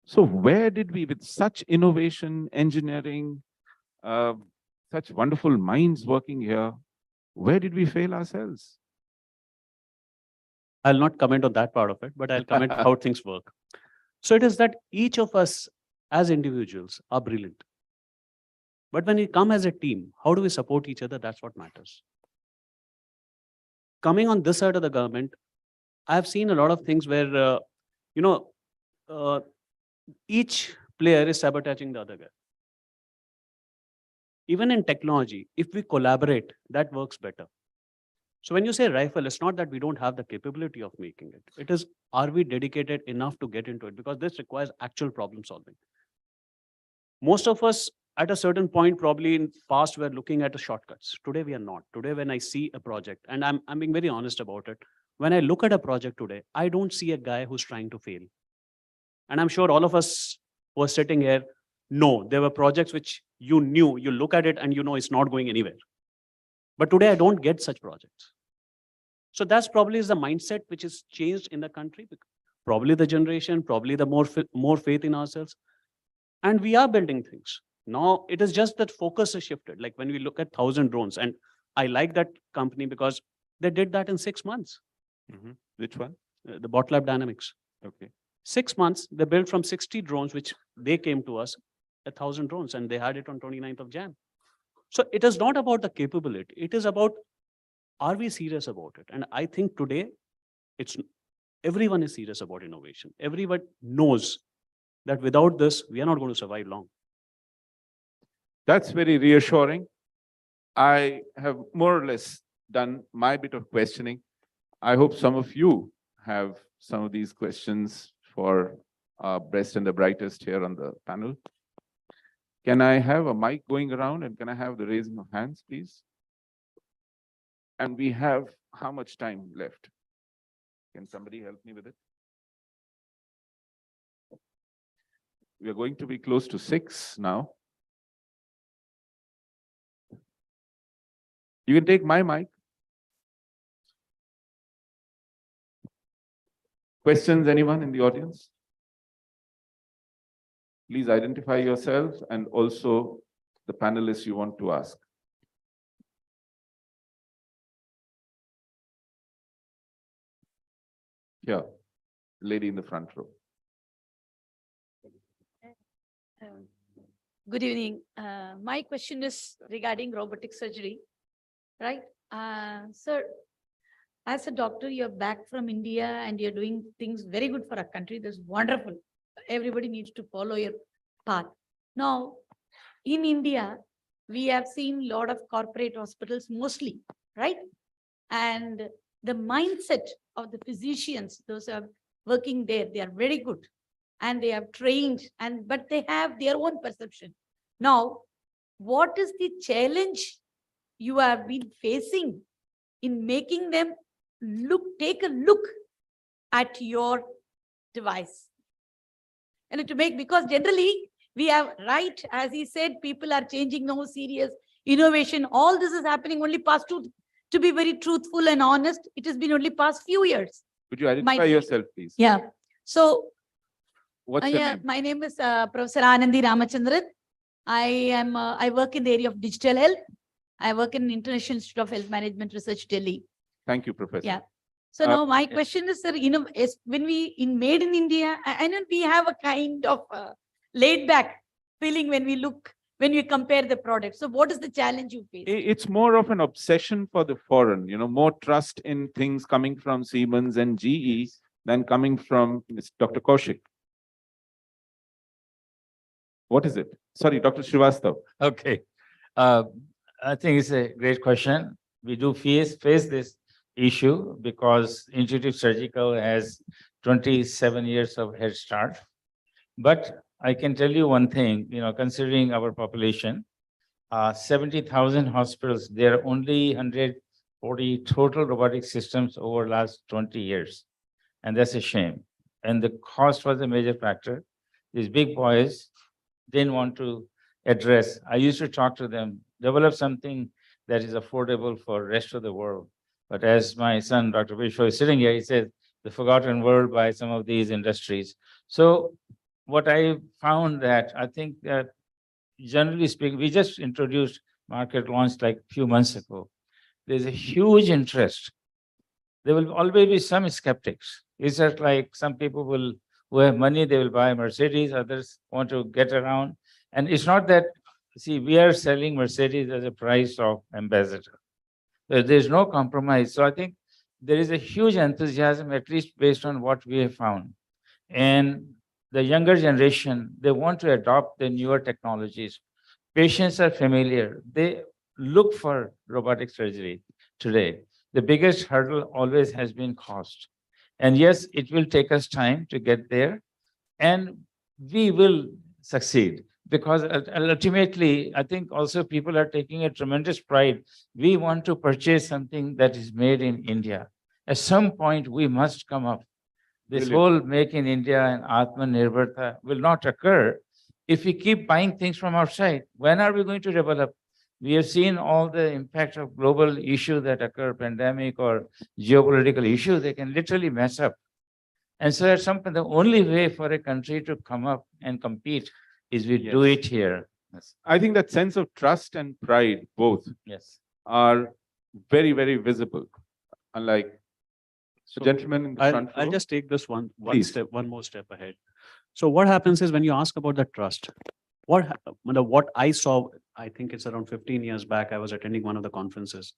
So where did we, with such innovation, engineering, such wonderful minds working here, where did we fail ourselves? I'll not comment on that part of it, but I'll comment how things work. So it is that each of us as individuals are brilliant. But when we come as a team, how do we support each other? That's what matters. Coming on this side of the government, I've seen a lot of things where, you know, uh, each player is sabotaging the other guy. Even in technology, if we collaborate, that works better. So when you say rifle, it's not that we don't have the capability of making it. It is, are we dedicated enough to get into it? Because this requires actual problem solving. Most of us at a certain point, probably in past, were looking at the shortcuts. Today, we are not. Today, when I see a project, and I'm being very honest about it, when I look at a project today, I don't see a guy who's trying to fail. And I'm sure all of us who are sitting here know there were projects which you knew, you look at it and you know it's not going anywhere. But today, I don't get such projects. So that's probably is the mindset which is changed in the country. Probably the generation, probably the more faith in ourselves. And we are building things. Now it is just that focus has shifted. Like when we look at 1,000 drones, and I like that company because they did that in 6 months. Which one? The Bot Lab Dynamics. Okay. 6 months, they built from 60 drones, which they came to us, 1,000 drones, and they had it on 29th of Jan. So it is not about the capability. It is about, are we serious about it? And I think today, everyone is serious about innovation. Everyone knows that without this, we are not going to survive long. That's very reassuring. I have more or less done my bit of questioning. I hope some of you have some of these questions for our best and the brightest here on the panel. Can I have a mic going around, and can I have the raising of hands, please? And we have how much time left? Can somebody help me with it? We are going to be close to 6 now. You can take my mic. Questions, anyone in the audience? Please identify yourself and also the panelists you want to ask. Here, lady in the front row. Good evening. My question is regarding robotic surgery, right? Sir, as a doctor, you're back from India and you're doing things very good for our country. That's wonderful. Everybody needs to follow your path. Now, in India, we have seen a lot of corporate hospitals mostly, right? And the mindset of the physicians, those who are working there, they are very good. And they have trained, but they have their own perception. Now, what is the challenge you have been facing in making them take a look at your device? And to make, because generally we have, right, as he said, people are changing now, serious innovation. All this is happening only past to be very truthful and honest, it has been only past few years. Could you identify yourself, please? Yeah. So, what's your name? My name is Professor Anandi Ramachandran. I work in the area of digital health. I work in International Institute of Health Management Research, Delhi. Thank you, Professor. Yeah. So now my question is, sir, when we made in India, I know we have a kind of laid back feeling when we compare the products. So what is the challenge you face? It's more of an obsession for the foreign, more trust in things coming from Siemens and GE than coming from Dr. Kaushik. What is it? Sorry, Dr. Srivastav. Okay. I think it's a great question. We do face this issue because Intuitive Surgical has 27 years of head start. But I can tell you one thing, considering our population, 70,000 hospitals, there are only 140 total robotic systems over last 20 years. And that's a shame. And the cost was a major factor. These big boys didn't want to address. I used to talk to them, develop something that is affordable for the rest of the world. But as my son, Dr. Vishwa, is sitting here, he says, the forgotten world by some of these industries. So what I found that I think that generally speaking, we just introduced market launch like a few months ago. There's a huge interest there will always be some skeptics. It's just like some people who have money, they will buy Mercedes, others want to get around. And it's not that, see, we are selling Mercedes as a price of ambassador. There's no compromise. So I think there is a huge enthusiasm, at least based on what we have found. And the younger generation, they want to adopt the newer technologies. Patients are familiar. They look for robotic surgery today. The biggest hurdle always has been cost. And yes, it will take us time to get there, and we will succeed, because ultimately, I think also people are taking a tremendous pride. We want to purchase something that is made in India. At some point, we must come up. This Brilliant. whole Make in India and Atmanirbharta will not occur if we keep buying things from outside. When are we going to develop? We have seen all the impact of global issues that occur, pandemic or geopolitical issues, they can literally mess up. And so at some point, the only way for a country to come up and compete is we do Yes. it here. Yes. I think that sense of trust and pride, both, Yes. are very, very visible. Unlike the So gentleman in the front I'll row. just take this one Please. one more step ahead. So what happens is when you ask about the trust, what I saw, I think it's around 15 years back, I was attending one of the conferences.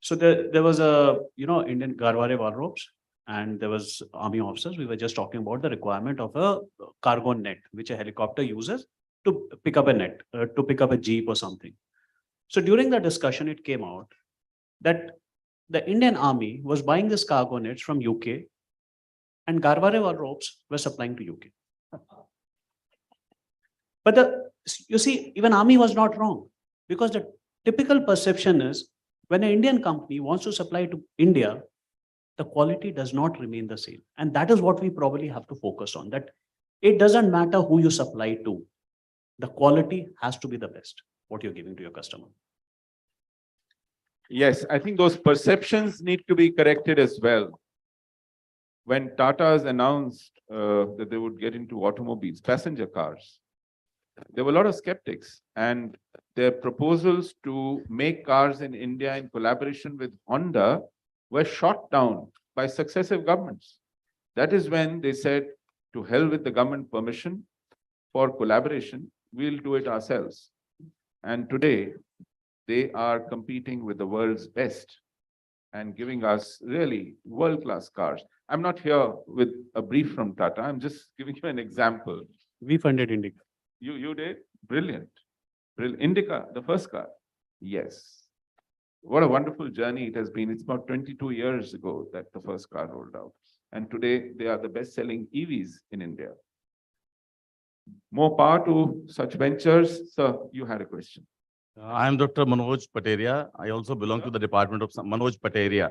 So there was a, Indian Garware war ropes, and there was army officers. We were just talking about the requirement of a cargo net, which a helicopter uses to pick up a net, to pick up a jeep or something. So during the discussion, it came out that the Indian army was buying this cargo nets from UK, and Garware war ropes were supplying to UK. But you see, even army was not wrong, because the typical perception is when an Indian company wants to supply to India, the quality does not remain the same. And that is what we probably have to focus on, that it doesn't matter who you supply to. The quality has to be the best, what you're giving to your customer. Yes, I think those perceptions need to be corrected as well. When Tata's announced that they would get into automobiles, passenger cars, there were a lot of skeptics, and their proposals to make cars in India in collaboration with Honda were shot down by successive governments. That is when they said, to hell with the government permission for collaboration, we'll do it ourselves. And today, they are competing with the world's best and giving us really world-class cars. I'm not here with a brief from Tata. I'm just giving you an example. We funded Indica. You did? Brilliant. Indica, the first car. Yes. What a wonderful journey it has been. It's about 22 years ago that the first car rolled out. And today they are the best-selling EVs in India. More power to such ventures. Sir, you had a question. I am Dr. Manoj Pateria. I also belong to the Department of Manoj Pateria.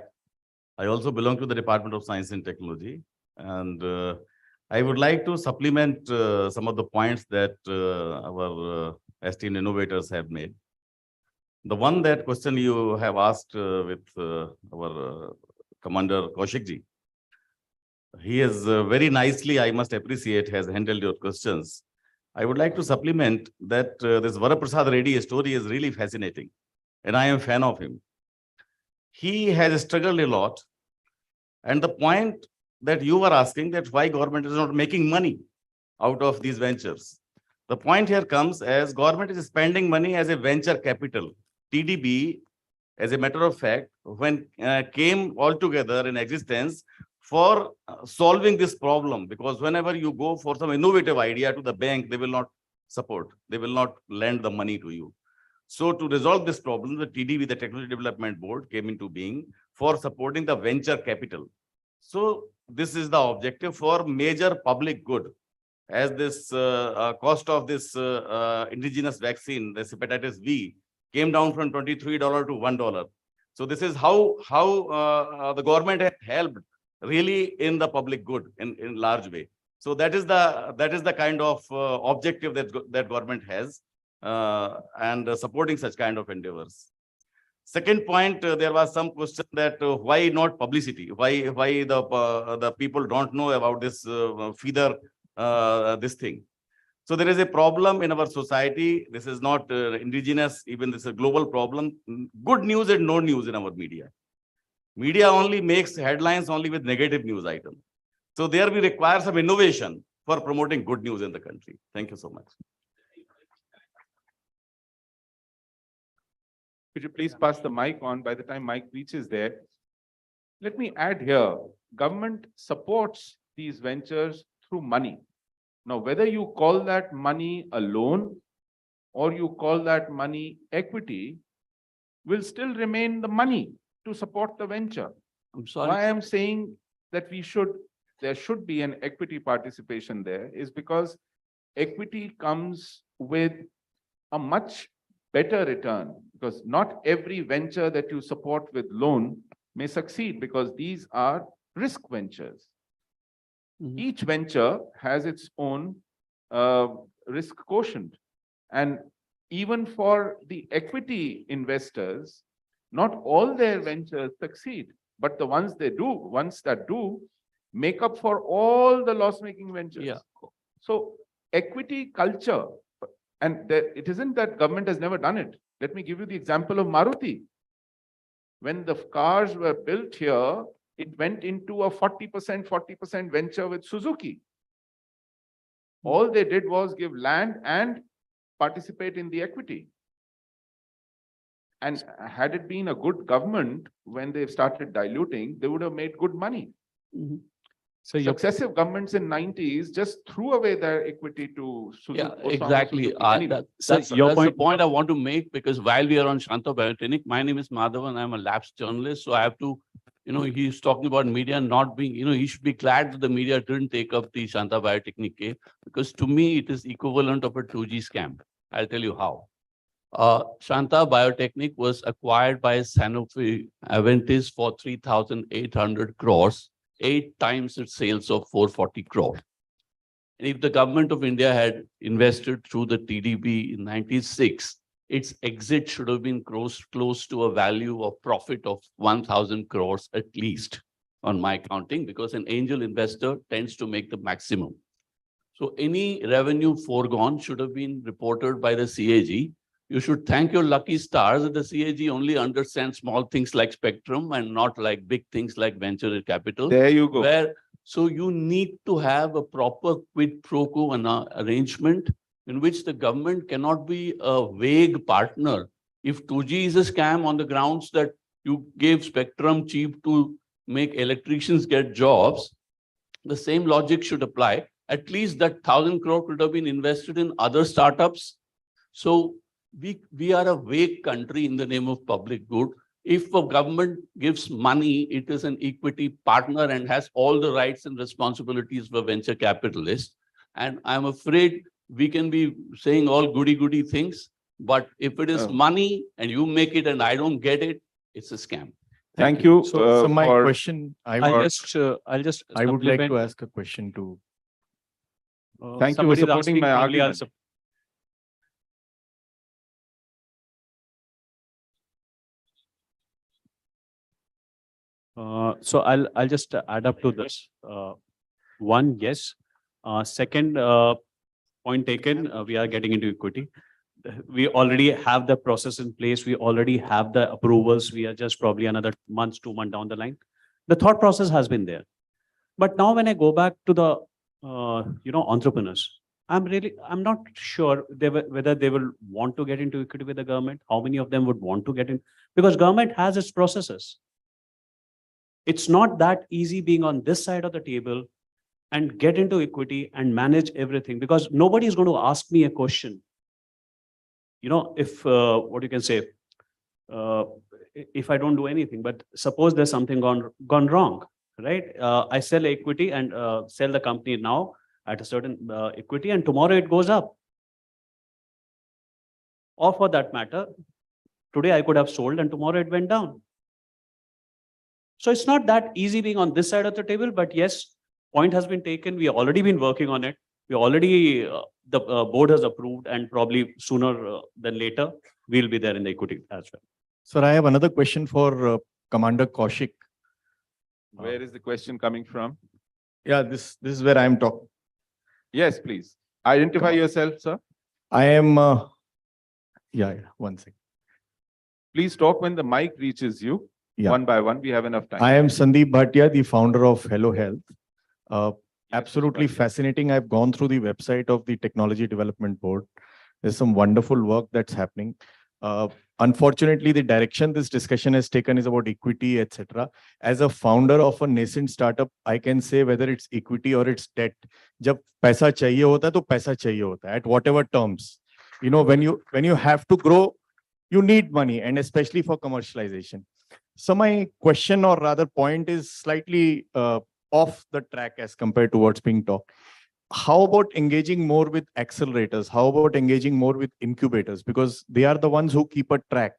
I also belong to the Department of Science and Technology. And I would like to supplement some of the points that our esteemed innovators have made. The one that question you have asked with our Commander Kaushikji, he has very nicely, I must appreciate, has handled your questions. I would like to supplement that this Varaprasad Reddy story is really fascinating, and I am a fan of him. He has struggled a lot, and the point that you were asking, that why government is not making money out of these ventures. The point here comes as government is spending money as a venture capital. TDB, as a matter of fact, when came all together in existence for solving this problem, because whenever you go for some innovative idea to the bank, they will not support, they will not lend the money to you. So to resolve this problem, the TDB, the Technology Development Board, came into being for supporting the venture capital. So this is the objective for major public good. As this cost of this indigenous vaccine, this hepatitis V, came down from $23 to $1. So this is how the government has helped really in the public good in large way. So that is the kind of objective that government has and supporting such kind of endeavors. Second point, there was some question that why not publicity? Why the people don't know about this feeder this thing? So there is a problem in our society. This is not indigenous, even this is a global problem. Good news and no news in our media. Media only makes headlines only with negative news items. So there we require some innovation for promoting good news in the country. Thank you so much. Could you please pass the mic on by the time mic reaches there? Let me add here, government supports these ventures through money. Now, whether you call that money a loan or you call that money equity, will still remain the money to support the venture. I'm sorry. Why I'm saying that there should be an equity participation there is because equity comes with a much better return, because not every venture that you support with loan may succeed, because these are risk ventures. Mhm. Each venture has its own risk quotient. And even for the equity investors, not all their ventures succeed, but the ones that do, make up for all the loss-making ventures. Yeah. So equity culture, and it isn't that government has never done it. Let me give you the example of Maruti. When the cars were built here, it went into a 40% venture with Suzuki. All they did was give land and participate in the equity. And had it been a good government, when they started diluting, they would have made good money. Mhm. So your Successive governments in 90s just threw away their equity to Suzuki. Yeah, Osamu exactly. Suzuki. Anyway, That's your the point- point I want to make, because while we are on Shanta Biotechnic, my name is Madhavan, I'm a labs journalist, so I have to, he's talking about media not being, he should be glad that the media didn't take up the Shanta Biotechnic case, because to me, it is equivalent of a 2G scam. I'll tell you how. Shanta Biotechnic was acquired by Sanofi Aventis for 3,800 crores, 8 times its sales of 440 crores. And if the government of India had invested through the TDB in 96, its exit should have been close to a value of profit of 1,000 crores at least, on my counting, because an angel investor tends to make the maximum. So any revenue foregone should have been reported by the CAG. You should thank your lucky stars that the CAG only understands small things like spectrum and not like big things like venture capital. there you go. So you need to have a proper quid pro quo arrangement in which the government cannot be a vague partner. If 2G is a scam on the grounds that you gave spectrum cheap to make electricians get jobs, the same logic should apply. At least that 1,000 crore could have been invested in other startups. So we are a vague country in the name of public good. If a government gives money, it is an equity partner and has all the rights and responsibilities for venture capitalists. And I'm afraid we can be saying all goody things, but if it is money and you make it and I don't get it, it's a scam. Thank you. So my for- question, I'll just I would like to supplement. ask a question to. Thank you for Somebody is supporting asking, my probably I'll argument. So I'll just add up to this. One, yes. Second, point taken, we are getting into equity. We already have the process in place. We already have the approvals. We are just probably another month, 2 months down the line. The thought process has been there. But now when I go back to the, entrepreneurs, I'm not sure whether they will want to get into equity with the government. How many of them would want to get in? Because government has its processes. It's not that easy being on this side of the table and get into equity and manage everything, because nobody is going to ask me a question. If what you can say, if I don't do anything, but suppose there's something gone wrong, right? I sell equity and sell the company now at a certain equity, and tomorrow it goes up. Or for that matter, today I could have sold and tomorrow it went down. So it's not that easy being on this side of the table, but yes, point has been taken. We have already been working on it. We already, the board has approved, and probably sooner than later, we'll be there in the equity as well. Sir, I have another question for Commander Kaushik. Where is the question coming from? Yeah, this is where I am talking. Yes, please. Identify yourself, sir. I am, yeah, one second. Please talk when the mic reaches you. Yeah. one by one. We have enough time. I am Sandeep Bhatia, the founder of Hello Health. Yes, Absolutely Bhatia. fascinating. I've gone through the website of the Technology Development Board. There's some wonderful work that's happening. Unfortunately, the direction this discussion has taken is about equity, etc. As a founder of a nascent startup, I can say whether it's equity or it's debt. जब पैसा चाहिए होता है तो पैसा चाहिए होता है at whatever terms. You know, when you have to grow, you need money, and especially for commercialization. So my question, or rather point, is slightly off the track as compared to what's being talked. How about engaging more with accelerators? How about engaging more with incubators? Because they are the ones who keep a track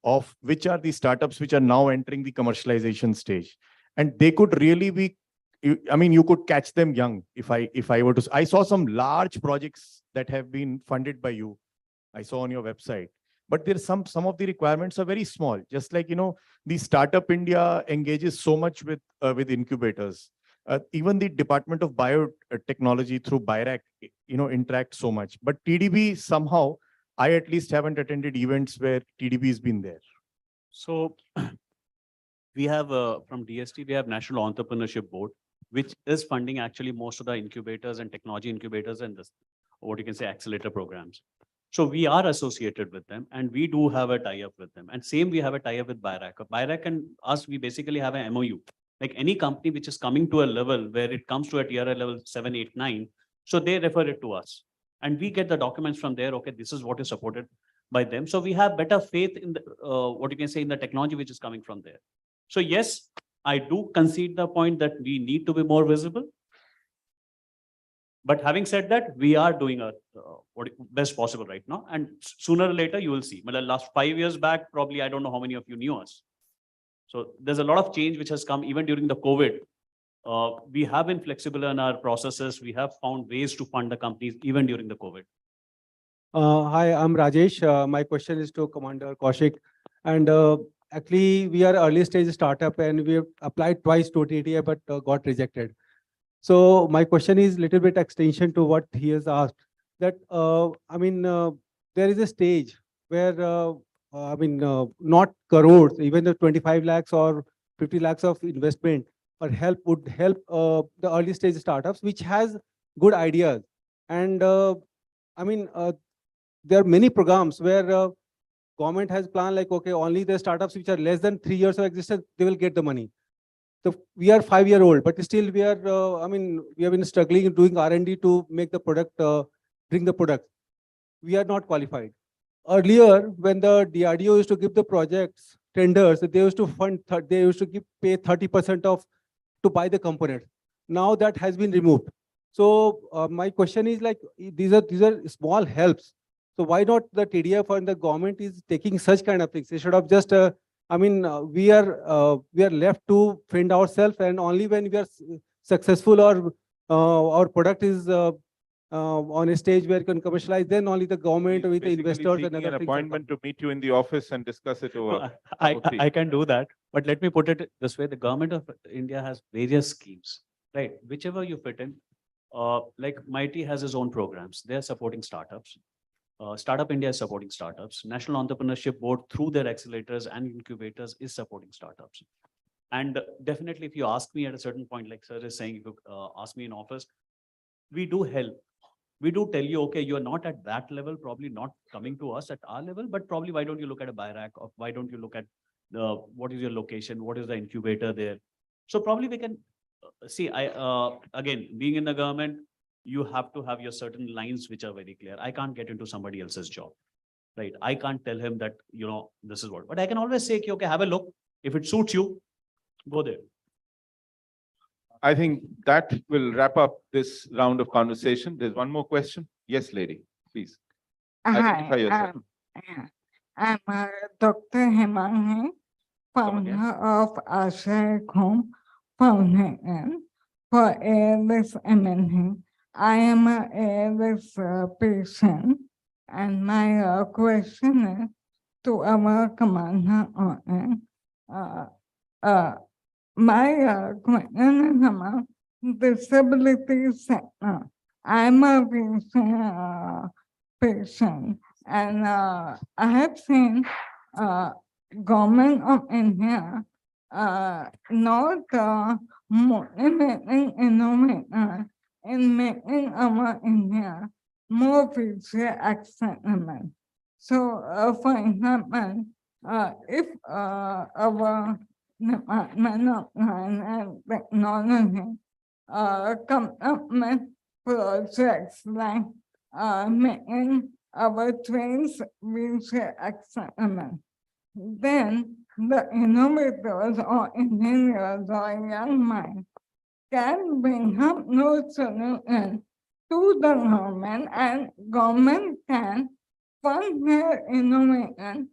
of which are the startups which are now entering the commercialization stage. And they could really be, I mean, you could catch them young if I were to. I saw some large projects that have been funded by you. I saw on your website. But there's some of the requirements are very small. Just like, you know, the Startup India engages so much with incubators. Even the Department of Biotechnology through BIRAC, you know, interact so much. But TDB somehow, I at least haven't attended events where TDB has been there. So we have from DST, we have National Entrepreneurship Board, which is funding actually most of the incubators and technology incubators and this, what you can say, accelerator programs. So we are associated with them, and we do have a tie-up with them. And same, we have a tie-up with BIRAC. BIRAC and us, we basically have an MOU. Like any company which is coming to a level where it comes to a tier level 7, 8, 9, so they refer it to us. And we get the documents from there, okay, this is what is supported by them. So we have better faith in the, what you can say, in the technology which is coming from there. So yes, I do concede the point that we need to be more visible. But having said that, we are doing our what best possible right now. And sooner or later, you will see. But the last 5 years back, probably, I don't know how many of you knew us. So there's a lot of change which has come even during the COVID. We have been flexible in our processes. We have found ways to fund the companies even during the COVID. Hi, I'm Rajesh. My question is to Commander Kaushik. And actually, we are early stage startup and we have applied twice to TDI, but got rejected. So my question is little bit extension to what he has asked. That I mean, there is a stage where not crores, even the 25 lakhs or 50 lakhs of investment or help would help the early stage startups which has good ideas. And there are many programs where government has planned like, okay, only the startups which are less than 3 years of existence, they will get the money. So we are 5-year-old, but still we are, we have been struggling doing R&D to make the product, bring the product. We are not qualified. Earlier, when the DRDO used to give the projects tenders, they used to fund, they used to pay 30% of to buy the components. Now that has been removed. So my question is like, these are small helps. So why not the TDF and the government is taking such kind of things instead of just we are left to fend ourselves, and only when we are successful or our product is on a stage where you can commercialize, then only the government with the investors and other an things. appointment to meet you in the office and discuss it over. I can do that, but let me put it this way: the government of India has various schemes, right? Whichever you fit in, like MIT has its own programs. They are supporting startups. Startup India is supporting startups. National Entrepreneurship Board, through their accelerators and incubators, is supporting startups. And definitely, if you ask me at a certain point, like sir is saying, if you ask me in office, we do help. We do tell you, okay, you're not at that level, probably not coming to us at our level, but probably why don't you look at a BIRAC, or why don't you look at what is your location, what is the incubator there? So probably we can see, again, being in the government, you have to have your certain lines which are very clear. I can't get into somebody else's job, right? I can't tell him that, you know, this is what, but I can always say, okay, have a look. If it suits you, go there. I think that will wrap up this round of conversation. There's one more question. Yes, lady, please. Identify yourself. I'm Dr. Hemang, founder of Ashray Home Foundation for ALS MNH. I am an ALS patient, and my question is to our commander on my question is about disability sector. I'm a recent patient, and I have seen government of India not motivating innovators in making our India more future accessible. So, for example, if our Department of Science and Technology come up with projects like making our trains wheelchair accessible, then the innovators or engineers or young minds can bring up new solutions to the government, and government can fund their innovation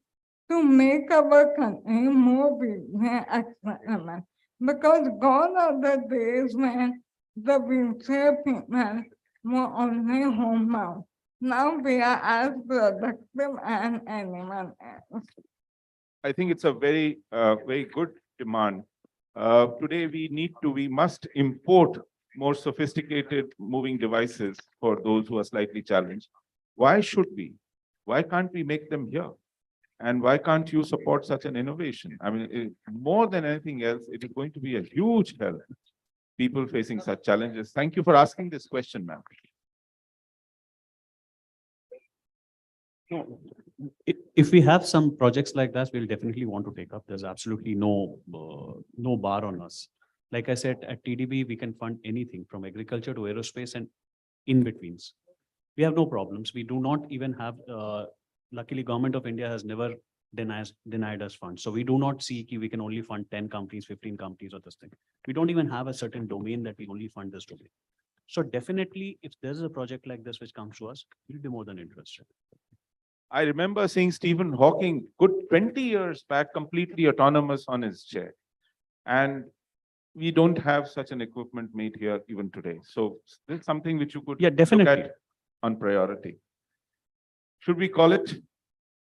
to make our country more wheelchair accessible. Because gone are the days when the wheelchair people were only homebound. Now we are as productive as anyone else. I think it's a very good demand. Today we must import more sophisticated moving devices for those who are slightly challenged. Why should we? Why can't we make them here? And why can't you support such an innovation? I mean, more than anything else, it is going to be a huge help. People facing such challenges. Thank you for asking this question, ma'am. No, if we have some projects like that, we'll definitely want to take up. There's absolutely no bar on us. Like I said, at TDB, we can fund anything from agriculture to aerospace and in betweens. We have no problems. We do not even have, luckily, Government of India has never denied us funds. So we do not see we can only fund 10 companies, 15 companies or this thing. We don't even have a certain domain that we only fund this domain. So definitely, if there's a project like this which comes to us, we'll be more than interested. I remember seeing Stephen Hawking good 20 years back, completely autonomous on his chair. And we don't have such an equipment made here even today. So this is something which you could Yeah, definitely. look at on priority. Should we call it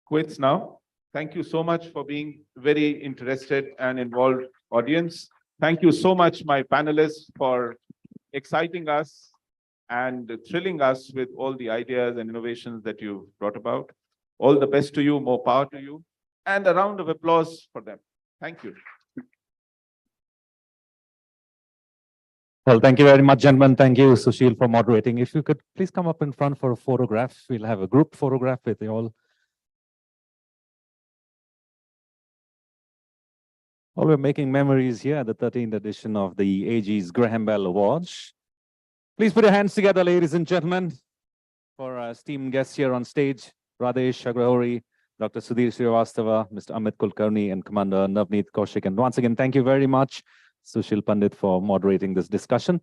quits now? Thank you so much for being very interested and involved audience. Thank you so much, my panelists, for exciting us and thrilling us with all the ideas and innovations that you've brought about. All the best to you, more power to you, and a round of applause for them. Thank you. Well, thank you very much, gentlemen. Thank you, Sushil, for moderating. If you could please come up in front for a photograph. We'll have a group photograph with you all. Well, we're making memories here at the 13th edition of the AG's Graham Bell Awards. Please put your hands together, ladies and gentlemen, for our esteemed guests here on stage, Radesh Agrahori, Dr. Sudhir Srivastava, Mr. Amit Kulkarni, and Commander Navneet Kaushik. And once again, thank you very much, Sushil Pandit, for moderating this discussion.